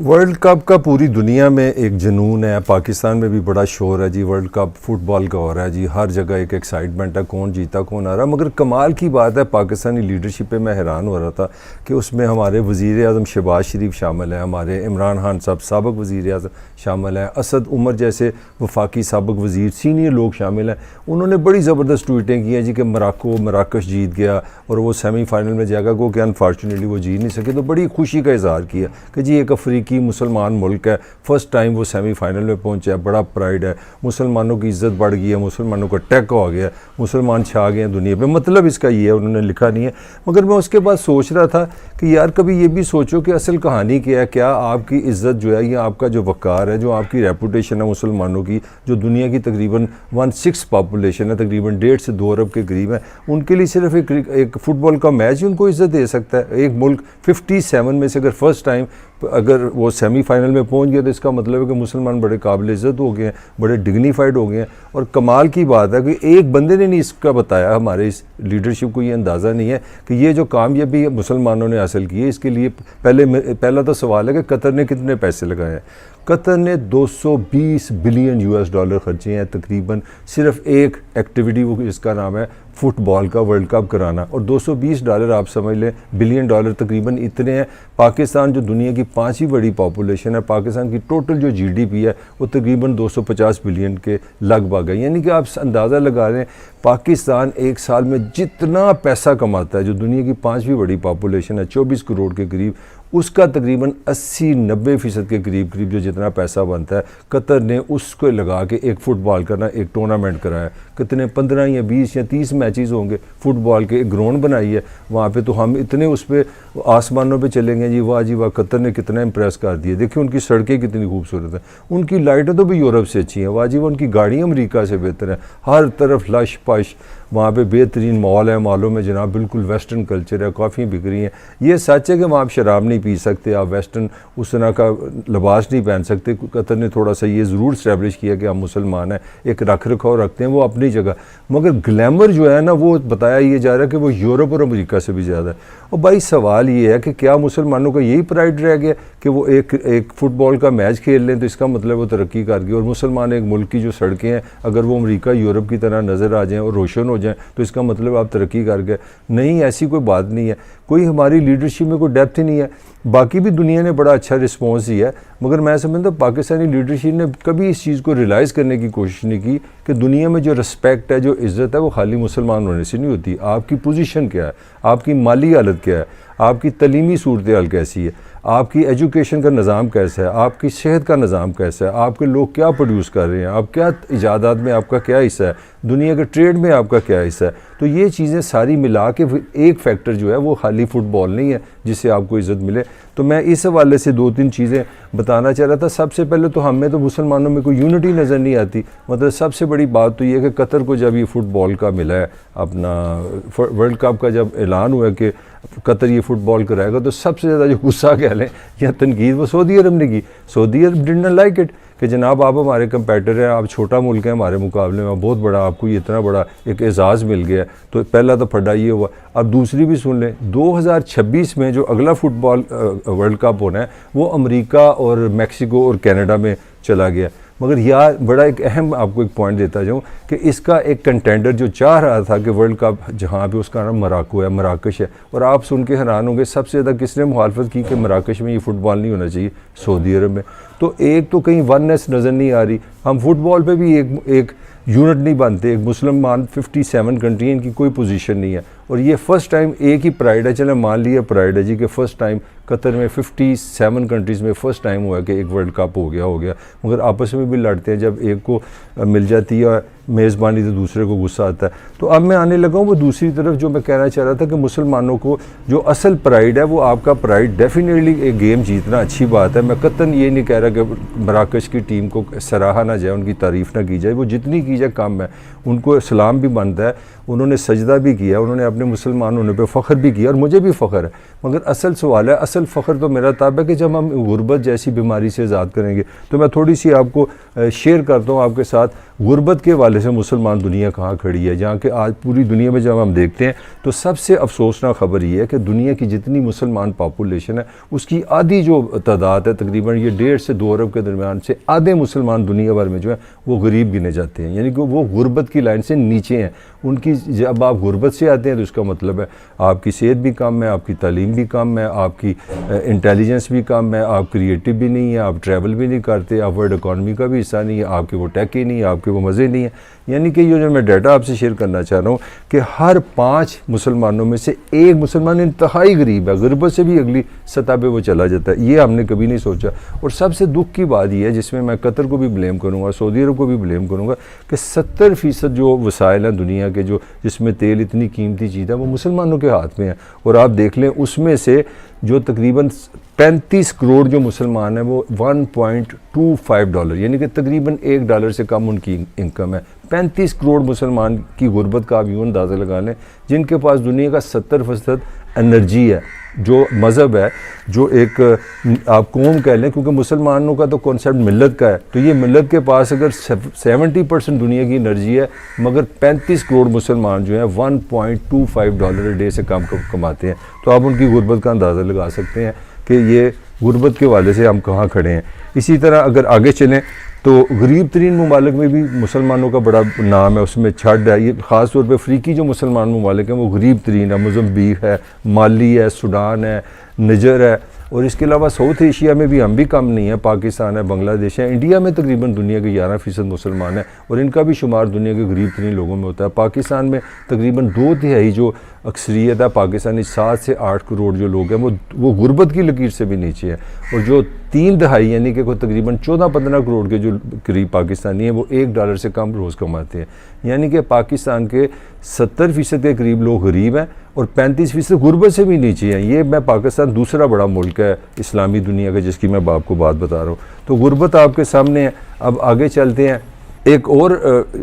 World cup का पूरी दुनिया में एक जुनून है। पाकिस्तान में भी बड़ा शोर है जी, वर्ल्ड कप फुटबॉल का हो रहा है जी, हर जगह एक एक्साइटमेंट है, कौन जीता कौन आ रहा। मगर कमाल की बात है, पाकिस्तानी लीडरशिप पे मैं हैरान हो रहा था कि उसमें हमारे वज़ीर आज़म शहबाज शरीफ शामिल हैं, हमारे इमरान खान साहब साबिक़ वज़ीर आज़म शामिल हैं, असद उमर जैसे वफाकी साबिक़ वज़ीर सीनियर लोग शामिल हैं। उन्होंने बड़ी ज़बरदस्त ट्वीटें की हैं जी कि मराकश जीत गया और वो सेमीफाइनल में जाएगा, को कि अनफॉर्चुनेटली वो जीत नहीं सके। तो बड़ी खुशी का इजहार किया कि जी एक अफ्रीकी मुसलमान मुल्क है, फर्स्ट टाइम वो सेमीफाइनल में पहुंचा है, बड़ा प्राइड है, मुसलमानों की इज्जत बढ़ गई है, मुसलमानों का टैक हो गया, मुसलमान छा गए हैं दुनिया पे। मतलब इसका ये है, उन्होंने लिखा नहीं है। मगर मैं उसके बाद सोच रहा था कि यार कभी ये भी सोचो कि असल कहानी क्या है। क्या आपकी इज्जत जो है या आपका जो वक़ार है, जो आपकी रेपुटेशन है मुसलमानों की, जो दुनिया की तकरीबन 1/6 पॉपुलेशन है, तकरीबन 1.5 से 2 अरब के करीब है, उनके लिए सिर्फ एक फुटबॉल का मैच ही उनको इज्जत दे सकता है। एक मुल्क 57 में से अगर फर्स्ट टाइम अगर वो सेमीफाइनल में पहुंच गया तो इसका मतलब है कि मुसलमान बड़े काबिल इज़्ज़त हो गए हैं, बड़े डिग्निफाइड हो गए हैं। और कमाल की बात है कि एक बंदे ने नहीं इसका बताया, हमारे इस लीडरशिप को ये अंदाज़ा नहीं है कि ये जो कामयाबी मुसलमानों ने हासिल की है, इसके लिए पहला तो सवाल है कि कतर ने कितने पैसे लगाए हैं। कतर ने 220 बिलियन US डॉलर खर्चे हैं तकरीबन सिर्फ एक एक्टिविटी, वो इसका नाम है फुटबॉल का वर्ल्ड कप कराना। और $220 आप समझ लें, बिलियन डॉलर तकरीबन इतने हैं। पाकिस्तान जो दुनिया की 5वीं बड़ी पॉपुलेशन है, पाकिस्तान की टोटल जो GDP है वो तकरीबन 250 बिलियन के लगभग है। यानी कि आप अंदाज़ा लगा रहे हैं पाकिस्तान एक साल में जितना पैसा कमाता है, जो दुनिया की 5वीं बड़ी पॉपुलेशन है 24 करोड़ के करीब, उसका तकरीबन 80-90% के करीब जो जितना पैसा बनता है, कतर ने उसको लगा के एक फ़ुटबॉल करना, एक टूर्नामेंट कराया। कितने 15 या 20 या 30 मैचेस होंगे फुटबॉल के, एक ग्राउंड बनाई है वहाँ पे। तो हम इतने उस पर आसमानों पे चलेंगे जी, वाह जी वाह, कतर ने कितना इम्प्रेस कर दिया। देखिए उनकी सड़कें कितनी खूबसूरत हैं, उनकी लाइटें तो भी यूरोप से अच्छी हैं, वाह जी वाह, उनकी गाड़ियाँ अमरीका से बेहतर हैं, हर तरफ लश पश, वहाँ पे बेहतरीन मॉल है, मॉलों में जनाब बिल्कुल वेस्टर्न कल्चर है, कॉफ़ी बिक रही हैं। ये सच है कि वहाँ आप शराब नहीं पी सकते, आप वेस्टर्न उस तरह का लिबास नहीं पहन सकते। कतर ने थोड़ा सा ये ज़रूर इस्टेब्लिश किया कि हम मुसलमान हैं, एक रख रखाव रखते हैं वो अपनी जगह। मगर ग्लैमर जो है ना, वो बताया ये जा रहा है कि वो यूरोप और अमेरिका से भी ज़्यादा है। और भाई सवाल ये है कि क्या मुसलमानों का यही प्राइड रह गया कि वो एक फ़ुटबॉल का मैच खेल लें तो इसका मतलब वो तरक्की कर गई। और मुसलमान एक मुल्क की जो सड़कें हैं, अगर वो अमेरिका यूरोप की तरह नज़र आ जाएँ और रोशन हो जाएँ तो इसका मतलब आप तरक्की कर गए। नहीं, ऐसी कोई बात नहीं है। कोई हमारी लीडरशिप में कोई डेप्थ ही नहीं है। बाकी भी दुनिया ने बड़ा अच्छा रिस्पॉन्स दिया है, मगर मैं समझता पाकिस्तानी लीडरशिप ने कभी इस चीज़ को रियलाइज़ करने की कोशिश नहीं की कि दुनिया में जो रिस्पेक्ट है, जो इज़्ज़त है, वो खाली मुसलमान होने से नहीं होती। आपकी पोजीशन क्या है, आपकी माली हालत क्या है, आपकी तलीमी सूरत हाल कैसी है, आपकी एजुकेशन का निज़ाम कैसा है, आपकी सेहत का निज़ाम कैसा है, आपके लोग क्या प्रोड्यूस कर रहे हैं, आप क्या इजादात में आपका क्या हिस्सा है, दुनिया के ट्रेड में आपका क्या हिस्सा है। तो ये चीज़ें सारी मिला के एक फैक्टर जो है वो खाली फुटबॉल नहीं है जिससे आपको इज़्ज़त मिले। तो मैं इस हवाले से 2-3 चीज़ें बताना चाह रहा था। सबसे पहले तो हमें तो मुसलमानों में कोई यूनिटी नज़र नहीं आती। मतलब सबसे बड़ी बात तो ये है कि कतर को जब ये फुटबॉल का मिला है, अपना वर्ल्ड कप का जब ऐलान हुआ कि कतर ये फुटबॉल कराएगा, तो सबसे ज़्यादा जो गुस्सा कह लें या तनकीद वो सऊदी अरब ने की। Saudi Arab did not like it कि जनाब आप हमारे कंपेटर हैं, आप छोटा मुल्क है हमारे मुकाबले में, बहुत बड़ा, आपको ये इतना बड़ा एक एजाज़ मिल गया। तो पहला तो फटा ये हुआ। अब दूसरी भी सुन लें, 2026 में जो अगला फुटबॉल वर्ल्ड कप होना है वो अमेरिका और मैक्सिको और कनाडा में चला गया। मगर यार बड़ा एक अहम आपको एक पॉइंट देता जाऊँ कि इसका एक कंटेंडर जो चाह रहा था कि वर्ल्ड कप जहाँ पे, उसका नाम मराको है, मराकश है। और आप सुन के हैरान होंगे सबसे ज़्यादा किसने मुखालफत की कि मराकश में ये फुटबॉल नहीं होना चाहिए, सऊदी अरब में। तो एक तो कहीं वननेस नज़र नहीं आ रही। हम फुटबॉल पे भी एक यूनिट नहीं बनते। एक मुसलमान 57 कंट्री है, इनकी कोई पोजीशन नहीं है। और ये फ़र्स्ट टाइम एक ही प्राइड है, चले मान लिया प्राइड है जी कि फ़र्स्ट टाइम कतर में 57 कंट्रीज़ में फ़र्स्ट टाइम हुआ कि एक वर्ल्ड कप हो गया। मगर आपस में भी लड़ते हैं, जब एक को मिल जाती है मेज़बानी तो दूसरे को गुस्सा आता है। तो अब मैं आने लगा हूँ वो दूसरी तरफ, जो मैं कहना चाह रहा था कि मुसलमानों को जो असल प्राइड है वो आपका प्राइड, डेफिनेटली एक गेम जीतना अच्छी बात है। मैं कतन ये नहीं कह रहा कि मराकश की टीम को सराहा ना जाए, उनकी तारीफ़ ना की जाए, वो जितनी की जाए कम है। उनको सलाम भी बनता है, उन्होंने सजदा भी किया, उन्होंने अपने मुसलमान होने पे फ़ख्र भी किया और मुझे भी फ़ख्र है। मगर असल सवाल है, असल फ़ख्र तो मेरा तब है कि जब हम गुर्बत जैसी बीमारी से आज़ाद करेंगे। तो मैं थोड़ी सी आपको शेयर करता हूँ आपके साथ गुर्बत के हवाले हवाले से मुसलमान दुनिया कहाँ खड़ी है, जहाँ कि आज पूरी दुनिया में जब हम देखते हैं तो सबसे अफसोसनाक खबर ये है कि दुनिया की जितनी मुसलमान पॉपुलेशन है उसकी आधी जो तादाद है, तकरीबन ये 1.5 से 2 अरब के दरमियान से आधे मुसलमान दुनिया भर में जो है वो गरीब गिने जाते हैं, यानी कि वो गुर्बत की लाइन से नीचे हैं। उनकी जब आप गुर्बत से आते हैं तो इसका मतलब है आपकी सेहत भी कम है, आपकी तालीम भी कम है, आपकी इंटेलिजेंस भी कम है, आप क्रिएटिव भी नहीं है, आप ट्रैवल भी नहीं करते, आप वर्ल्ड इकॉनमी का भी हिस्सा नहीं है, आपके वो टेक ही नहीं है, आपके वो मज़े नहीं है। यानी कि ये जो मैं डाटा आपसे शेयर करना चाह रहा हूँ कि हर 5 मुसलमानों में से एक मुसलमान इंतहाई गरीब है, गुर्बत से भी अगली सतह पे वो चला जाता है। ये हमने कभी नहीं सोचा। और सबसे दुख की बात यह है, जिसमें मैं कतर को भी ब्लेम करूँगा, सऊदी अरब को भी ब्लेम करूँगा, कि 70% जो वसाइल हैं दुनिया के, जो जिसमें तेल इतनी कीमती चीज़ है, वो मुसलमानों के हाथ में है। और आप देख लें उसमें से जो तकरीबन 35 करोड़ जो मुसलमान हैं वो $1.25 यानी कि तकरीबन $1 से कम उनकी इनकम है। 35 करोड़ मुसलमान की गुर्बत का आप यूँ अंदाज़ा लगा लें, जिनके पास दुनिया का 70% एनर्जी है, जो मज़हब है, जो एक आप कौम कह लें, क्योंकि मुसलमानों का तो कॉन्सेप्ट मिल्लत का है। तो ये मिल्लत के पास अगर 70% दुनिया की एनर्जी है, मगर 35 करोड़ मुसलमान जो हैं $1.25 डे से कम कमाते हैं, तो आप उनकी गुर्बत का अंदाज़ा लगा सकते हैं कि ये गुर्बत के वाले से हम कहाँ खड़े हैं। इसी तरह अगर आगे चलें तो गरीब तरीन ममालिक में भी मुसलमानों का बड़ा नाम है, उसमें छड़ है। ये ख़ास तौर पे अफ्रीकी जो मुसलमान ममालिक हैं वो गरीब तरीन है, मोज़म्बिक है, माली है, सूडान है, निजर है, और इसके अलावा साउथ एशिया में भी हम भी कम नहीं है, पाकिस्तान है, बांग्लादेश है। इंडिया में तकरीबन दुनिया के 11% मुसलमान हैं और इनका भी शुमार दुनिया के गरीब तरीन लोगों में होता है। पाकिस्तान में तकरीबन 2/3 जो अक्सरियत है पाकिस्तानी 7 से 8 करोड़ जो लोग हैं वो गुर्बत की लकीर से भी नीचे हैं, और जो 3/2 यानी कि कोई तकरीबन 14-15 करोड़ के जो करीब पाकिस्तानी हैं वो $1 से कम रोज़ कमाते हैं। यानी कि पाकिस्तान के 70% के करीब लोग गरीब हैं और 35% गुर्बत से भी नीचे हैं। ये मैं पाकिस्तान दूसरा बड़ा मुल्क है इस्लामी दुनिया का जिसकी मैं आपको बात बता रहा हूँ। तो गुर्बत आपके सामने है। अब आगे चलते हैं। एक और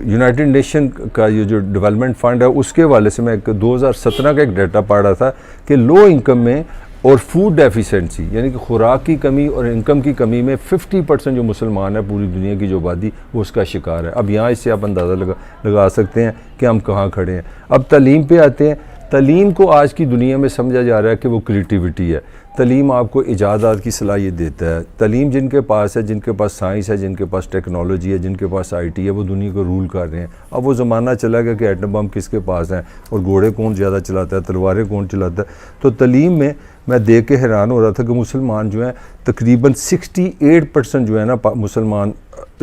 यूनाइटेड नेशन का ये जो डेवलपमेंट फंड है उसके वाले से मैं 2017 का एक डाटा पढ़ रहा था कि लो इनकम में और फूड डेफिशिएंसी यानी कि खुराक की कमी और इनकम की कमी में 50% जो मुसलमान है पूरी दुनिया की जो आबादी वो उसका शिकार है। अब यहाँ इससे आप अंदाज़ा लगा सकते हैं कि हम कहाँ खड़े हैं। अब तालीम पे आते हैं। तालीम को आज की दुनिया में समझा जा रहा है कि वो क्रिएटिविटी है। तालीम आपको इजादात की सलाहियत देता है। तालीम जिनके पास है, जिनके पास साइंस है, जिनके पास टेक्नोलॉजी है, जिनके पास आईटी है, वो दुनिया को रूल कर रहे हैं। अब वो ज़माना चला गया कि एटम बम किसके पास है और घोड़े कौन ज़्यादा चलाता है, तलवारें कौन चलाता है। तो तालीम में मैं देख के हैरान हो रहा था कि मुसलमान जो हैं तकरीबन 68% जो है ना मुसलमान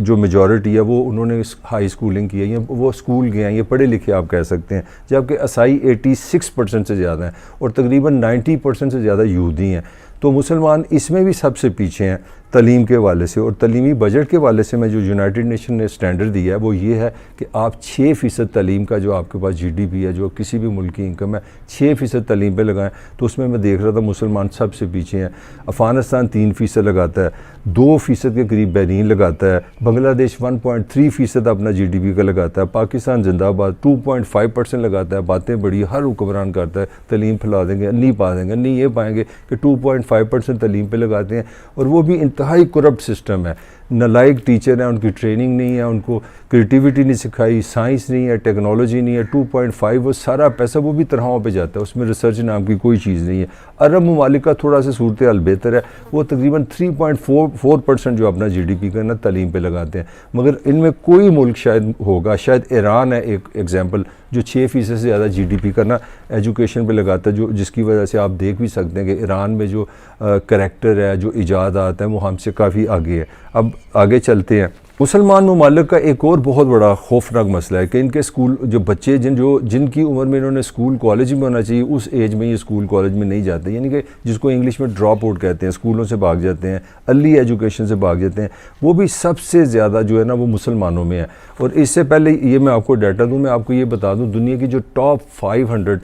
जो मेजॉरिटी है वो उन्होंने हाई स्कूलिंग की है या वो स्कूल गए हैं, ये पढ़े लिखे आप कह सकते हैं, जबकि ईसाई 86% से ज़्यादा हैं और तकरीबन 90% से ज़्यादा यहूदी हैं। तो मुसलमान इसमें भी सबसे पीछे हैं तालीम के वाले से। और तालीमी बजट के वाले से मैं जो यूनाइटेड नेशन ने स्टैंडर्ड दिया है वो ये है कि आप 6% तालीम का जो आपके पास जीडीपी है, जो किसी भी मुल्क की इनकम है, 6% तालीम पे लगाएं। तो उसमें मैं देख रहा था मुसलमान सबसे पीछे हैं। अफ़गानिस्तान 3% लगाता है, 2% के करीब बहरीन लगाता है, बांग्लादेश 1.3% अपना जीडीपी का लगाता है, पाकिस्तान जिंदाबाद 2.5% लगाता है। बातें बड़ी हर हुक्मरान करता है तालीम फैला देंगे, नहीं पा देंगे, नहीं ये पाएंगे कि 2.5% तालीम पे लगाते हैं। और वो भी इंतहाई करप्ट सिस्टम है। नालायक टीचर हैं, उनकी ट्रेनिंग नहीं है, उनको क्रिएटिविटी नहीं सिखाई, साइंस नहीं है, टेक्नोलॉजी नहीं है। 2.5 वो सारा पैसा वो भी तरहों पे जाता है, उसमें रिसर्च नाम की कोई चीज़ नहीं है। अरब ममालिक का थोड़ा सा सूरत हाल बेहतर है, वो तकरीबन 3.4% जो अपना जीडीपी का ना तालीम पे लगाते हैं। मगर इनमें कोई मुल्क शायद होगा, शायद ईरान है एक एग्जाम्पल, जो 6% से ज़्यादा जीडीपी का ना एजुकेशन पे लगाता है, जो जिसकी वजह से आप देख भी सकते हैं कि ईरान में जो करैक्टर है, जो इजादात हैं, वो हमसे काफ़ी आगे है। अब आगे चलते हैं। मुसलमान ममालिक का एक और बहुत बड़ा खौफनाक मसला है कि इनके स्कूल जो बच्चे जिनकी उम्र में इन्होंने स्कूल कॉलेज में होना चाहिए उस एज में ये स्कूल कॉलेज में नहीं जाते, यानी कि जिसको इंग्लिश में ड्रॉप आउट कहते हैं, स्कूलों से भाग जाते हैं, अर्ली एजुकेशन से भाग जाते हैं, वो भी सबसे ज़्यादा जो है ना वो मुसलमानों में है। और इससे पहले ये मैं आपको डाटा दूँ, मैं आपको ये बता दूँ दुनिया की जो टॉप 500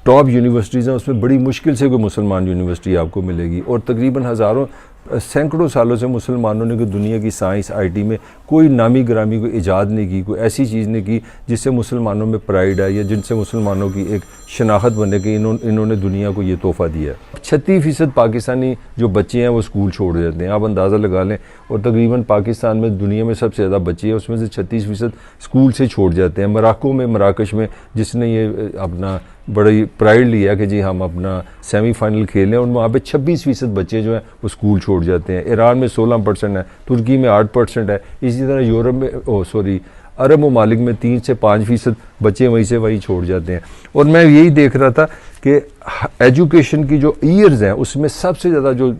टॉप यूनिवर्सिटीज़ हैं उसमें बड़ी मुश्किल से कोई मुसलमान यूनिवर्सिटी आपको मिलेगी। और तकरीबन हज़ारों सैकड़ों सालों से मुसलमानों ने दुनिया की साइंस आईटी में कोई नामी ग्रामी कोई ईजाद नहीं की, कोई ऐसी चीज़ नहीं की जिससे मुसलमानों में प्राइड है या जिनसे मुसलमानों की एक शनाख्त बने कि इन्होंने दुनिया को ये तोहफ़ा दिया है। 36% पाकिस्तानी जो बच्चे हैं वो स्कूल छोड़ देते हैं, आप अंदाज़ा लगा लें। और तकरीबन पाकिस्तान में दुनिया में सबसे ज़्यादा बच्चे हैं, उसमें से 36% स्कूल से छोड़ जाते हैं। मराकश में जिसने ये अपना बड़ी प्राइड लिया कि जी हम अपना सेमीफाइनल खेलें, और वहाँ पे 26% बच्चे जो हैं वो स्कूल छोड़ जाते हैं। ईरान में 16% है, तुर्की में 8% है, इसी तरह यूरोप में अरब ममालिक में 3 से 5% बच्चे वहीं से वहीं छोड़ जाते हैं। और मैं यही देख रहा था कि एजुकेशन की जो ईयर्स हैं उसमें सबसे ज़्यादा जो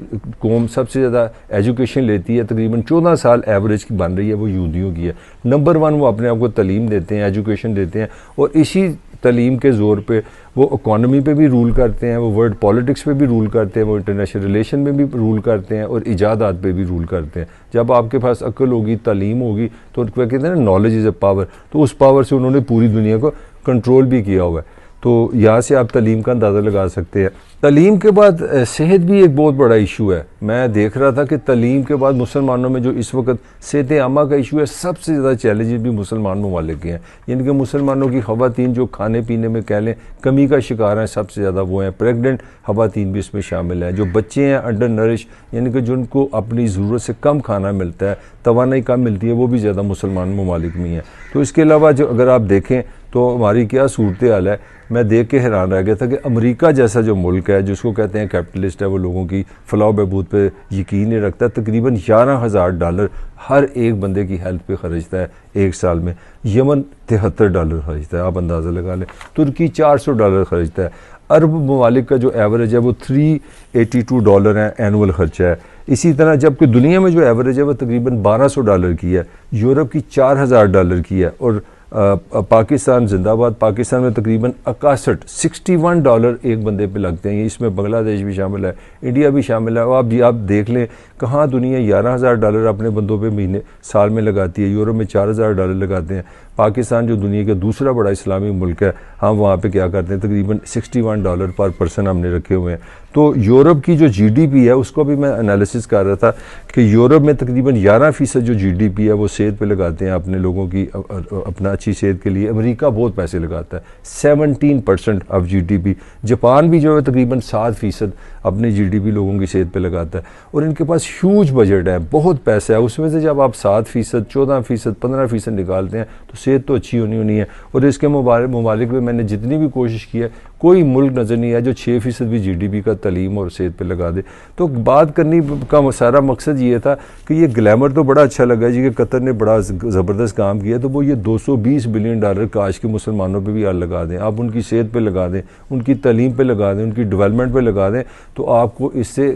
कौम सबसे ज़्यादा एजुकेशन लेती है, तकरीबन 14 साल एवरेज की बन रही है, वो यहूदियों की है। नंबर 1 वो अपने आप को तालीम देते हैं, एजुकेशन देते हैं, और इसी तालीम के ज़ोर पे वो इकॉनमी पे भी रूल करते हैं, वो वर्ल्ड पॉलिटिक्स पे भी रूल करते हैं, वो इंटरनेशनल रिलेशन में भी रूल करते हैं, और इजादात पे भी रूल करते हैं। जब आपके पास अक्ल होगी, तालीम होगी, तो कहते हैं ना नॉलेज इज़ अ पावर, तो उस पावर से उन्होंने पूरी दुनिया को कंट्रोल भी किया हुआ है। तो यहाँ से आप तालीम का अंदाज़ा लगा सकते हैं। तालीम के बाद सेहत भी एक बहुत बड़ा इशू है। मैं देख रहा था कि तालीम के बाद मुसलमानों में जो इस वक्त सेहत आमा का इशू है, सबसे ज़्यादा चैलेंजेस भी मुसलमान ममालिक के हैं। यानी कि मुसलमानों की ख़वातीन जो खाने पीने में कह लें कमी का शिकार हैं, सबसे ज़्यादा वो हैं। प्रेगनेंट ख़वातीन भी इसमें शामिल हैं। जो बच्चे हैं अंडर नरिश, यानी कि जिनको अपनी ज़रूरत से कम खाना मिलता है, तवानाई कम मिलती है, वो भी ज़्यादा मुसलमान ममालिक में हैं। तो इसके अलावा जो अगर आप देखें तो हमारी क्या सूरत हाल है, मैं देख के हैरान रह गया था कि अमेरिका जैसा जो मुल्क है, जिसको कहते हैं कैपिटलिस्ट है, वो लोगों की फलाह बहबूद पे यकीन नहीं रखता। तकरीबन $11,000 हर एक बंदे की हेल्थ पे खर्चता है एक साल में। यमन $73 खर्चता है, आप अंदाज़ा लगा लें। तुर्की $400 खर्चता है। अरब ममालिक का जो एवरेज है वो $382 है, एनुअल खर्चा है। इसी तरह जबकि दुनिया में जो एवरेज है वो तकरीबन $1200 की है, यूरोप की $4000 की है, और पाकिस्तान जिंदाबाद, पाकिस्तान में तकरीबन $61 एक बंदे पे लगते हैं। इसमें बांग्लादेश भी शामिल है, इंडिया भी शामिल है। और आप देख लें कहाँ दुनिया $11,000 अपने बंदों पे महीने साल में लगाती है, यूरोप में $4000 लगाते हैं। पाकिस्तान जो दुनिया का दूसरा बड़ा इस्लामी मुल्क है, हम वहाँ पे क्या करते हैं, तकरीबन $61 पर पर्सन हमने रखे हुए हैं। तो यूरोप की जो GDP है उसको भी मैं एनालिसिस कर रहा था कि यूरोप में तकरीबन 11% जो GDP है वो सेहत पे लगाते हैं अपने लोगों की, अपना अच्छी सेहत के लिए। अमेरिका बहुत पैसे लगाता है, 17% ऑफ GDP। जापान भी जो है तकरीबन 7% अपनी GDP लोगों की सेहत पे लगाता है। और इनके पास ह्यूज बजट है, बहुत पैसा है। उसमें से जब आप 7%, 14%, 15% निकालते हैं तो सेहत तो अच्छी होनी है। और इसके ममालिक में मैंने जितनी भी कोशिश की है, कोई मुल्क नज़र नहीं आया जो 6% भी GDP का तालीम और सेहत पे लगा दे। तो बात करने का सारा मकसद ये था कि ये ग्लैमर तो बड़ा अच्छा लगा जी कि कतर ने बड़ा ज़बरदस्त काम किया, तो वो ये $220 बिलियन काश के मुसलमानों पे भी यार लगा दें, आप उनकी सेहत पे लगा दें, उनकी तालीम पे लगा दें, उनकी डेवलपमेंट पे लगा दें, तो आपको इससे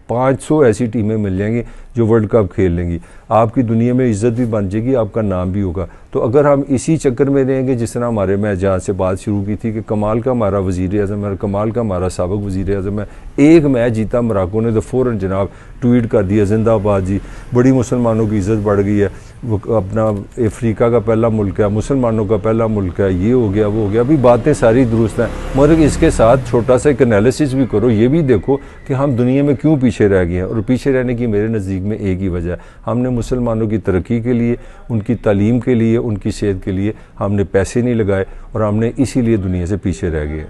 500 ऐसी टीमें मिल जाएंगी जो वर्ल्ड कप खेल लेंगी। आपकी दुनिया में इज़्ज़त भी बन जाएगी, आपका नाम भी होगा। तो अगर हम इसी चक्कर में रहेंगे, जिस तरह हमारे मैं जहाँ से बात शुरू की थी कि कमाल का हमारा वज़ीर आज़म है, कमाल का हमारा साबिक़ वज़ीर आज़म है, एक मैच जीता मोरक्को ने तो फ़ौरन जनाब ट्वीट कर दिया जिंदाबाद जी, बड़ी मुसलमानों की इज़्ज़त बढ़ गई है, वो अपना अफ्रीका का पहला मुल्क है, मुसलमानों का पहला मुल्क है, ये हो गया वो हो गया। अभी बातें सारी दुरुस्त हैं, मगर इसके साथ छोटा सा एक एनालिसिस भी करो, ये भी देखो कि हम दुनिया में क्यों पीछे रह गए हैं। और पीछे रहने की मेरे नज़दीक में एक ही वजह है, हमने मुसलमानों की तरक्की के लिए, उनकी तालीम के लिए, उनकी सेहत के लिए हमने पैसे नहीं लगाए, और हमने इसीलिए दुनिया से पीछे रह गए।